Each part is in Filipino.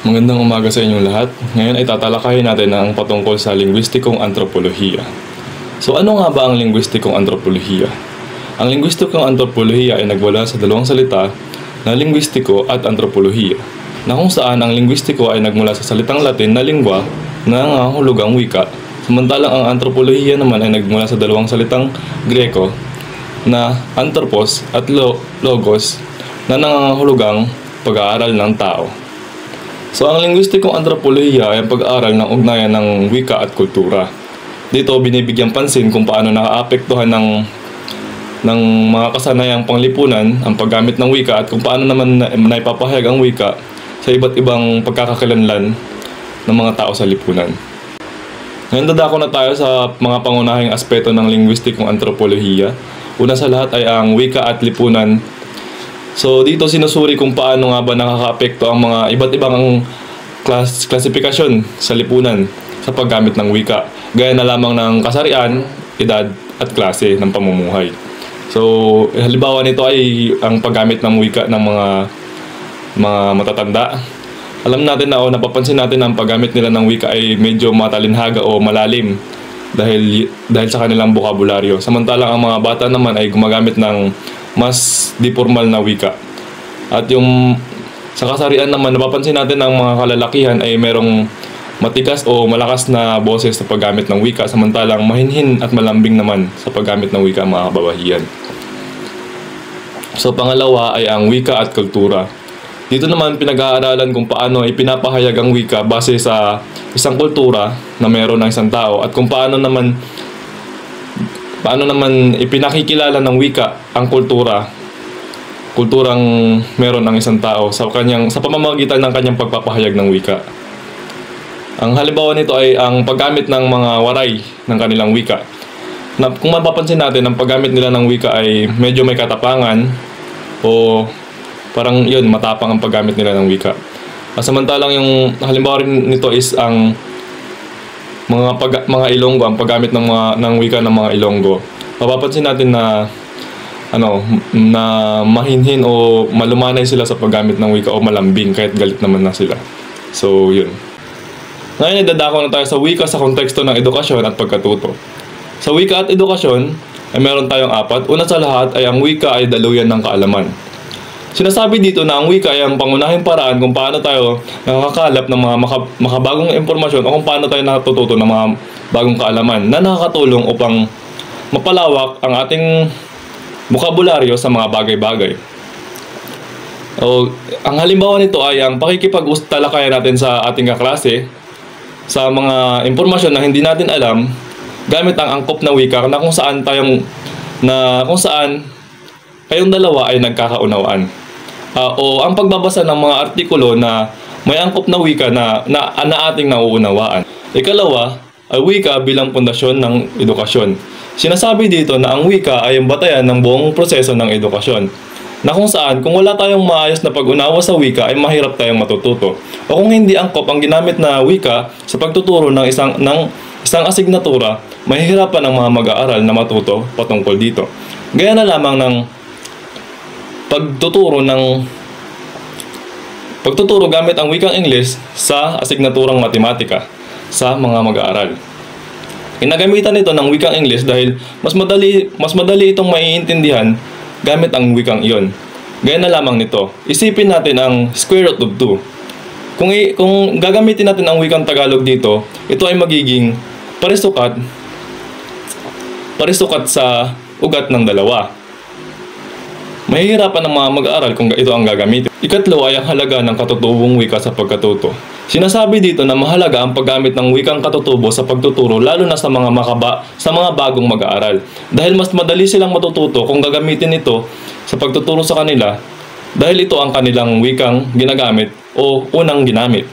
Magandang umaga sa inyong lahat. Ngayon ay tatalakayin natin ang patungkol sa lingwistikong antropolohiya. So ano nga ba ang lingwistikong antropolohiya? Ang lingwistikong antropolohiya ay nagmula sa dalawang salita na lingwistiko at antropolohiya, na kung saan ang lingwistiko ay nagmula sa salitang Latin na lingua na nangangahulugang wika, samantalang ang antropolohiya naman ay nagmula sa dalawang salitang Greko na anthropos at logos na nangangahulugang pag-aaral ng tao. So ang lingwistikong antropolohiya ay ang pag-aaral ng ugnayan ng wika at kultura. Dito binibigyan pansin kung paano nakaapektuhan ng mga kasanayang panglipunan ang paggamit ng wika at kung paano naman naipapahayag ang wika sa iba't ibang pagkakakilanlan ng mga tao sa lipunan. Ngayon dadako na tayo sa mga pangunahing aspeto ng lingwistikong antropolohiya. Una sa lahat ay ang wika at lipunan. So dito sinusuri kung paano nga ba nakakaapekto ang mga iba't ibang klasifikasyon sa lipunan sa paggamit ng wika, gaya na lamang ng kasarian, edad at klase ng pamumuhay. So halimbawa nito ay ang paggamit ng wika ng mga matatanda. Alam natin na napapansin natin na ang paggamit nila ng wika ay medyo matalinhaga o malalim dahil sa kanilang bokabularyo. Samantalang ang mga bata naman ay gumagamit ng mas di formal na wika. At yung sa kasarian naman, napapansin natin ang mga kalalakihan ay merong matikas o malakas na boses sa paggamit ng wika, samantalang mahinhin at malambing naman sa paggamit ng wika mga kababahiyan. So pangalawa ay ang wika at kultura. Dito naman pinag-aaralan kung paano ipinapahayag ang wika base sa isang kultura na meron ng isang tao at kung paano naman ipinakikilala ng wika ang kulturang meron ng isang tao sa pamamagitan ng kanyang pagpapahayag ng wika. Ang halimbawa nito ay ang paggamit ng mga waray ng kanilang wika. Kung mapapansin natin, ang paggamit nila ng wika ay medyo may katapangan o parang yun, matapang ang paggamit nila ng wika. Samantalang yung halimbawa rin nito is ang mga Ilonggo, ang paggamit ng wika ng mga Ilonggo. Mapapansin natin na na mahinhin o malumanay sila sa paggamit ng wika o malambing kahit galit naman na sila. So, yun. Ngayon, dadako na tayo sa wika sa konteksto ng edukasyon at pagkatuto. Sa wika at edukasyon, ay meron tayong apat. Una sa lahat ay ang wika ay daluyan ng kaalaman. Sinasabi dito na ang wika ay ang pangunahing paraan kung paano tayo nakakalap ng mga makabagong impormasyon o kung paano tayo natututo ng mga bagong kaalaman na nakakatulong upang mapalawak ang ating bokabularyo sa mga bagay-bagay. Ang halimbawa nito ay ang pakikipag-talakayan natin sa ating kaklase sa mga impormasyon na hindi natin alam gamit ang angkop na wika na kung saan kayong dalawa ay nagkakaunawaan. O ang pagbabasa ng mga artikulo na may angkop na wika na ating nauunawaan. Ikalawa, ay wika bilang pundasyon ng edukasyon. Sinasabi dito na ang wika ay ang batayan ng buong proseso ng edukasyon, na kung saan kung wala tayong maayos na pag-unawa sa wika ay mahirap tayong matututo. O kung hindi angkop ang ginamit na wika sa pagtuturo ng isang asignatura, mahihirapan ang mga mag-aaral na matuto patungkol dito. Gaya na lamang ng pagtuturo gamit ang wikang Ingles sa asignaturang matematika sa mga mag-aaral. Ginagamitan ito ng wikang Ingles dahil mas madali itong maiintindihan gamit ang wikang iyon. Gaya na lamang nito, isipin natin ang square root of 2. Kung gagamitin natin ang wikang Tagalog dito, ito ay magiging parisukat sa ugat ng dalawa. Mahihirapan ang mga mag-aaral kung ito ang gagamitin. Ikatlo ay ang halaga ng katutubong wika sa pagkatuto. Sinasabi dito na mahalaga ang paggamit ng wikang katutubo sa pagtuturo lalo na sa mga bagong mag-aaral. Dahil mas madali silang matututo kung gagamitin ito sa pagtuturo sa kanila dahil ito ang kanilang wikang ginagamit o unang ginamit.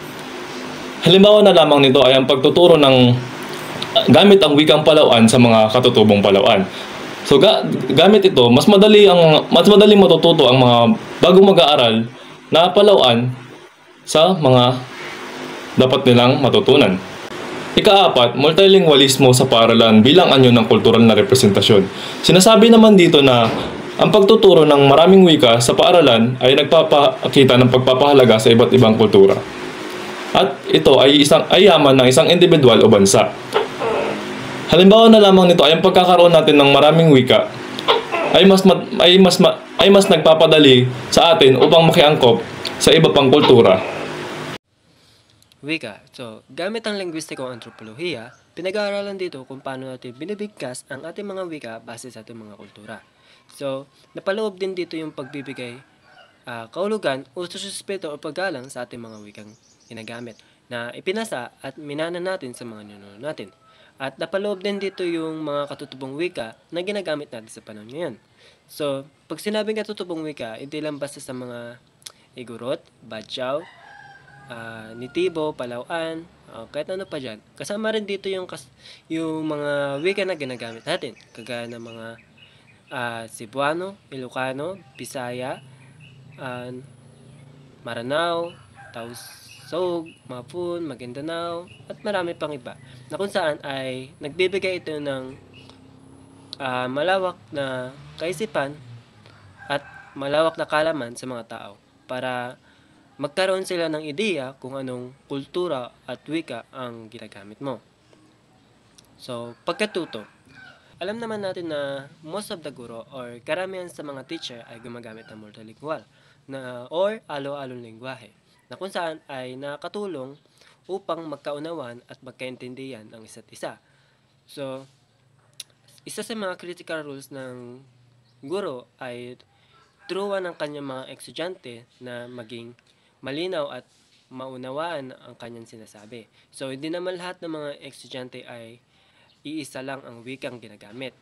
Halimbawa na lamang nito ay ang pagtuturo ng gamit ang wikang Palauan sa mga katutubong Palauan. So gamit ito, mas madali matututo ang mga bagong mag-aaral na Palauan sa mga dapat nilang matutunan. Ika-apat, multilingualismo sa paaralan bilang anyo ng kultural na representasyon. Sinasabi naman dito na ang pagtuturo ng maraming wika sa paaralan ay nagpapakita ng pagpapahalaga sa iba't ibang kultura. at ito ay yaman ng isang individual o bansa. Halimbawa na lamang nito ay ang pagkakaroon natin ng maraming wika ay mas nagpapadali sa atin upang makiangkop sa iba pang kultura. Wika. So, gamit ang linguistikong antropolohiya, pinag-aaralan dito kung paano natin binibigkas ang ating mga wika base sa ating mga kultura. So, napaloob din dito yung pagbibigay kahulugan o suspeto o paggalang sa ating mga wikang ginagamit na ipinasa at minana natin sa mga ninuno natin. At napaloob din dito yung mga katutubong wika na ginagamit natin sa panahon ngayon. So, pag sinabing katutubong wika, hindi lang basta sa mga Igorot, Badyaw, Nitibo, Palauan, kahit ano pa dyan. Kasama rin dito yung mga wika na ginagamit natin. Kagaya ng mga Cebuano, Ilocano, Bisaya, Maranao, Tausug, Mapun, Maguindanao, at marami pang iba. Na kung saan ay nagbibigay ito ng malawak na kaisipan at malawak na kalaman sa mga tao para magkaroon sila ng ideya kung anong kultura at wika ang ginagamit mo. So, pagkatuto. Alam naman natin na most of the guro or karamihan sa mga teacher ay gumagamit ng multilingual or alo-along lingwahe na kung saan ay nakatulong upang magkaunawan at magkaintindihan ang isa't isa. So, isa sa mga critical rules ng guro ay turuan ng kanyang mga estudyante na maging malinaw at maunawaan ang kanyang sinasabi. So, hindi naman lahat ng mga estudyante ay iisa lang ang wikang ginagamit.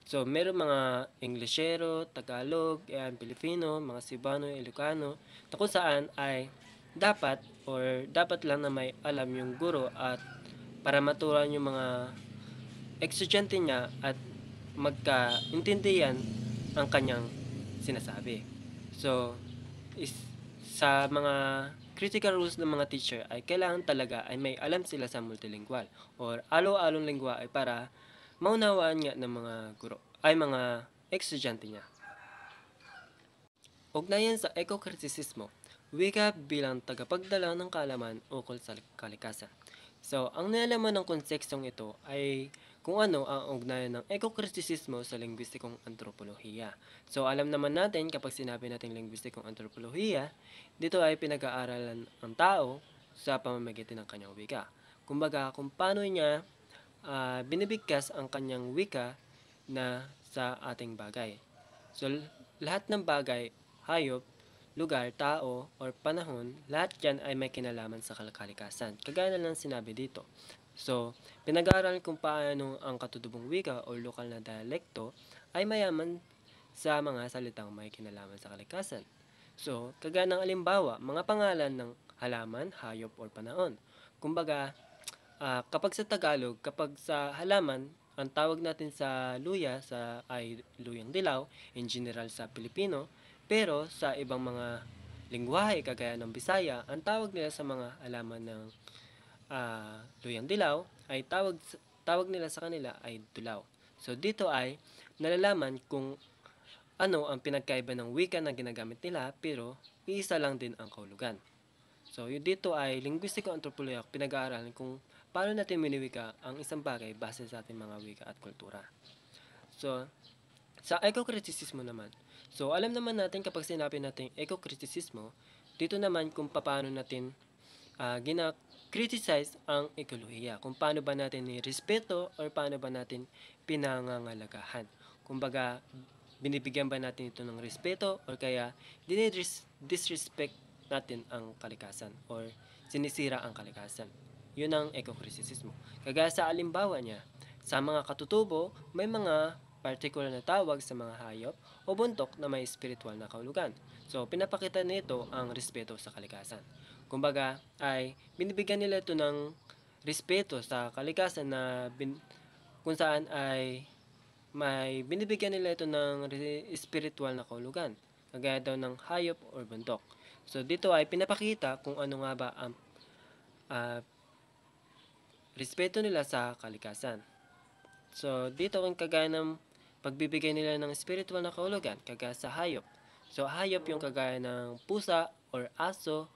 So, meron mga Englishero, Tagalog, Pilipino, mga Cebuano, Ilocano, na kung saan ay dapat lang na may alam yung guro at para maturuan yung mga estudyante niya at magkaintindihan ang kanyang sinasabi. So, sa mga critical rules ng mga teacher ay kailangan talaga ay may alam sila sa multilingual or alo-along lingwa ay para maunawaan nga ng mga guro ay mga estudyante niya. Ugnayan sa eco-criticismo, wika bilang tagapagdala ng kaalaman ukol sa kalikasan. So, ang nilalaman ng kontekstong ito ay kung ano ang ugnayan ng eco-criticismo sa linguistikong antropolohiya. So, alam naman natin kapag sinabi natin linguistikong antropolohiya, dito ay pinag-aaralan ang tao sa pamamagitan ng kanyang wika. Kumbaga, kung paano niya binibigkas ang kanyang wika na sa ating bagay. So, lahat ng bagay, hayop, lugar, tao, or panahon, lahat yan ay may kinalaman sa kalikasan. Kagaya na lang sinabi dito. So, pinag-aaral kung paano ang katutubong wika o lokal na dialekto ay mayaman sa mga salitang may kinalaman sa kalikasan. So, kagaya ng alimbawa, mga pangalan ng halaman, hayop, or panahon. Kumbaga, kapag sa Tagalog, kapag sa halaman, ang tawag natin sa luya ay luyang dilaw, in general sa Pilipino, pero sa ibang mga lingwahe kagaya ng Bisaya, ang tawag nila sa mga halaman ng luyang dilaw ay tawag nila sa kanila ay dulaw. So dito ay nalalaman kung ano ang pinagkaiba ng wika na ginagamit nila pero iisa lang din ang kahulugan. So dito ay linguistiko antropolohiya pinag-aaralan kung paano natin miniwika ang isang bagay base sa ating mga wika at kultura. So sa eco-criticismo naman, so alam naman natin kapag sinabi natin eco-criticismo, dito naman kung paano natin criticize ang ekolohiya. Kung paano ba natin ni-respeto or paano ba natin pinangangalagahan. Kumbaga, binibigyan ba natin ito ng respeto or kaya disrespect natin ang kalikasan or sinisira ang kalikasan. Yun ang eco-criticismo. Kagaya sa alimbawa niya, sa mga katutubo, may mga particular na tawag sa mga hayop o buntok na may spiritual na kahulugan. So, pinapakita nito ang respeto sa kalikasan. Kumbaga, ay binibigyan nila ito ng respeto sa kalikasan na kung saan ay may binibigyan nila ito ng spiritual na kahulugan, kagaya daw ng hayop or buntok. So, dito ay pinapakita kung ano nga ba ang respeto nila sa kalikasan. So, dito kung kagaya ng pagbibigay nila ng spiritual na kahulugan, kagaya sa hayop. So, hayop yung kagaya ng pusa or aso,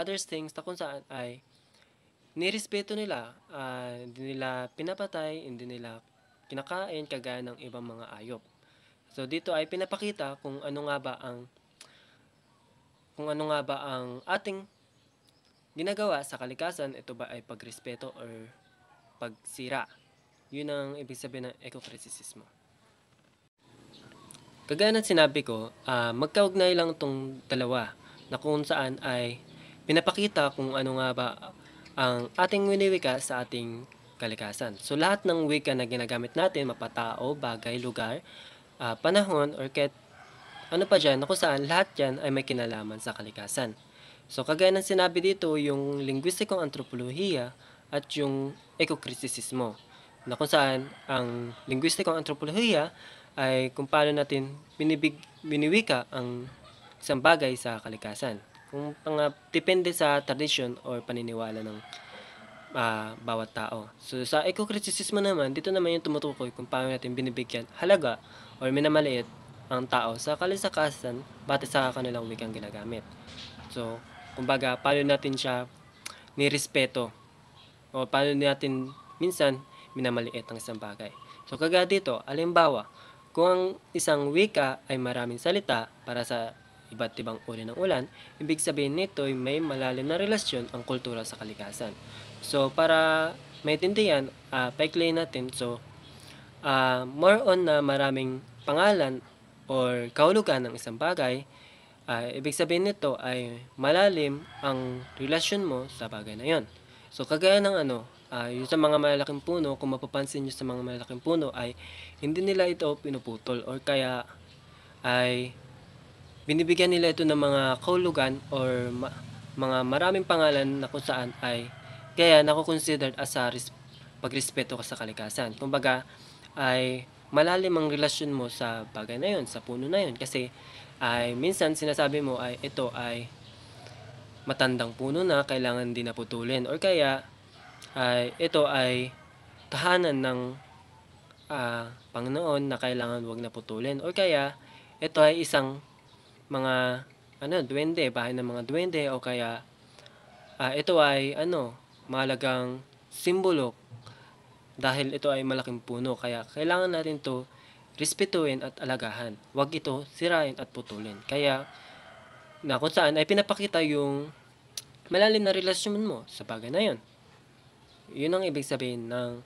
other things na kung saan ay nirespeto nila, hindi nila pinapatay, hindi nila kinakain kagaya ng ibang mga ayop. So dito ay pinapakita kung ano nga ba ang ating ginagawa sa kalikasan. Ito ba ay pagrespeto or pagsira? Yun ang ibig sabihin ng eco-criticism. Kagaya ng sinabi ko, magkaugnay lang itong dalawa na kung saan ay pinapakita kung ano nga ba ang ating winiwika sa ating kalikasan. So lahat ng wika na ginagamit natin, mapatao, bagay, lugar, panahon, or kahit ano pa dyan, na kung saan lahat yan ay may kinalaman sa kalikasan. So kagaya ng sinabi dito, yung linguistikong antropolohiya at yung eco-criticism, na kung saan ang linguistikong antropolohiya ay kung paano natin biniwika ang isang bagay sa kalikasan. Kung depende sa tradition or paniniwala ng bawat tao. So sa eco-criticism naman, dito naman yung tumutukoy kung paano natin binibigyan halaga or minamaliit ang tao sa kalikasan batay sa kanilang wikang ginagamit. So, kumbaga, paano natin siya nirespeto o paano natin minsan minamaliit ang isang bagay. So, kagaya dito, halimbawa, kung ang isang wika ay maraming salita para sa iba't ibang uri ng ulan, ibig sabihin nito ay may malalim na relasyon ang kultura sa kalikasan. So, para maintindihan, paikliin natin. So, more on na maraming pangalan or kahulugan ng isang bagay, ibig sabihin nito ay malalim ang relasyon mo sa bagay na yon. So, kagaya ng yung sa mga malalaking puno, kung mapapansin nyo sa mga malalaking puno ay hindi nila ito pinuputol or kaya ay binibigyan nila ito ng mga kahulugan or mga maraming pangalan na kung saan ay kaya nako-considered as a pagrespeto ka sa kalikasan. Kumbaga ay malalim ang relasyon mo sa bagay na yun, sa puno na yun, kasi ay minsan sinasabi mo ay ito ay matandang puno na kailangan din naputulin or kaya ay ito ay tahanan ng Panginoon na kailangan wag naputulin or kaya ito ay isang mga duwende, bahay ng mga duwende o kaya ito ay mahalagang simbolo dahil ito ay malaking puno kaya kailangan natin to respetuhin at alagahan. Wag ito sirain at putulin. Kaya na kung saan ay pinapakita yung malalim na relasyon mo sa bagay na yun. Yun ang ibig sabihin ng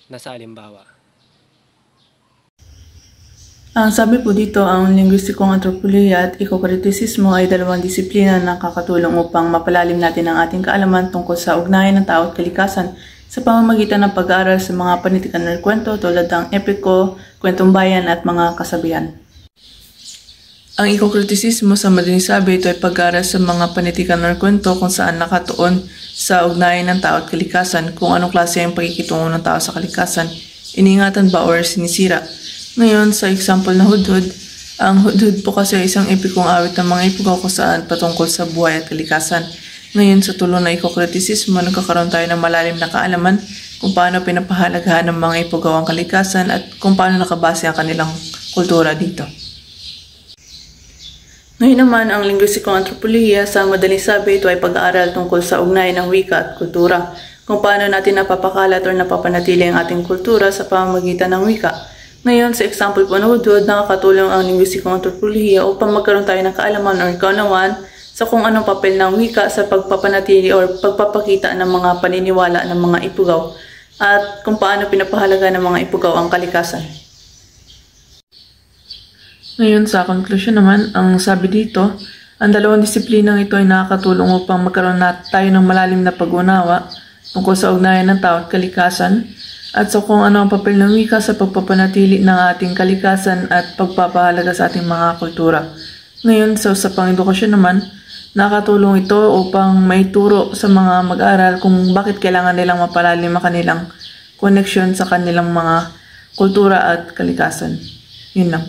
nasa halimbawa. Ang sabi po dito, ang linguistikong antropolohiya at eco-criticism ay dalawang disiplina na nakakatulong upang mapalalim natin ang ating kaalaman tungkol sa ugnayan ng tao at kalikasan sa pamamagitan ng pag-aaral sa mga panitikan ng kwento tulad ng epiko, kwentong bayan at mga kasabihan. Ang eco-criticism sa madaling sabi, ito ay pag-aaral sa mga panitikan ng kwento kung saan nakatuon sa ugnayan ng tao at kalikasan, kung anong klase ang pakikitungo ng tao sa kalikasan, iningatan ba or sinisira. Ngayon, sa example na hudhud, ang hudhud po kasi ay isang epikong awit ng mga ipugaw kung saan patungkol sa buhay at kalikasan. Ngayon, sa tulong ng eco-criticism, nagkakaroon tayo ng malalim na kaalaman kung paano pinapahalagahan ng mga ipugaw ang kalikasan at kung paano nakabase ang kanilang kultura dito. Ngayon naman, ang linguistikong antropolohiya sa madaling sabi, ito ay pag-aaral tungkol sa ugnayan ng wika at kultura, kung paano natin napapakalat o napapanatili ang ating kultura sa pamamagitan ng wika. Ngayon, sa example po na hudhud, nakakatulong ang linguistikong antropolohiya upang magkaroon tayo ng kaalaman o kaunawan sa kung anong papel ng wika sa pagpapanatili o pagpapakita ng mga paniniwala ng mga ipugaw at kung paano pinapahalaga ng mga ipugaw ang kalikasan. Ngayon, sa conclusion naman, ang sabi dito, ang dalawang disiplinang ito ay nakakatulong upang magkaroon tayo ng malalim na pag-unawa tungkol sa ugnayan ng tao at kalikasan at sa kung ano ang papel ng wika sa pagpapanatili ng ating kalikasan at pagpapahalaga sa ating mga kultura. Ngayon, sa usapang edukasyon naman, nakakatulong ito upang maituro sa mga mag-aaral kung bakit kailangan nilang mapalalim ang kanilang koneksyon sa kanilang mga kultura at kalikasan. Yun lang.